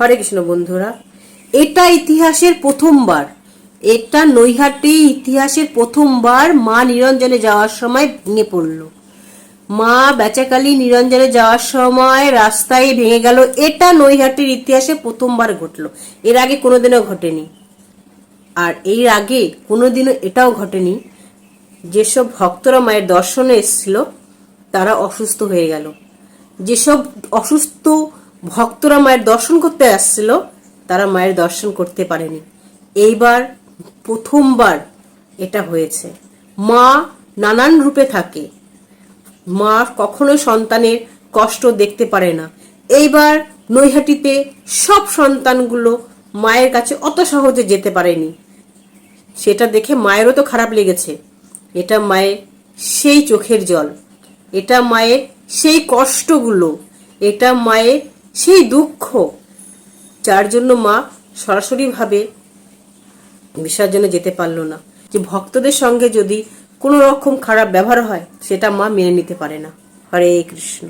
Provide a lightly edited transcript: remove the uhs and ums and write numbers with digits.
হরে কৃষ্ণ বন্ধুরা, এটা ইতিহাসের প্রথমবার, এটা নৈহাটি ইতিহাসের প্রথমবার মা নিরঞ্জনে যাওয়ার সময় ভেঙে পড়ল। মা বেচাকালী নিরঞ্জনে যাওয়ার সময় রাস্তায় ভেঙে গেল। এটা নৈহাটির ইতিহাসে প্রথমবার ঘটলো। এর আগে কোনোদিনও ঘটেনি। আর এর আগে কোনোদিনও এটাও ঘটেনি যেসব ভক্তরা মায়ের দর্শনে এসেছিল তারা অসুস্থ হয়ে গেল। যেসব অসুস্থ ভক্তরা মায়ের দর্শন করতে আসছিল তারা মায়ের দর্শন করতে পারেনি। এইবার প্রথমবার এটা হয়েছে। মা নানান রূপে থাকে, মা কখনো সন্তানের কষ্ট দেখতে পারে না। এইবার নৈহাটিতে সব সন্তানগুলো মায়ের কাছে অত সহজে যেতে পারেনি। সেটা দেখে মায়েরও তো খারাপ লেগেছে। এটা মায়ের সেই চোখের জল, এটা মায়ের সেই কষ্টগুলো, এটা মায়ের সেই দুঃখ, যার জন্য মা সরাসরিভাবে বিসর্জনে যেতে পারল না। যে ভক্তদের সঙ্গে যদি কোনো রকম খারাপ ব্যবহার হয় সেটা মা মেনে নিতে পারে না। হরে কৃষ্ণ।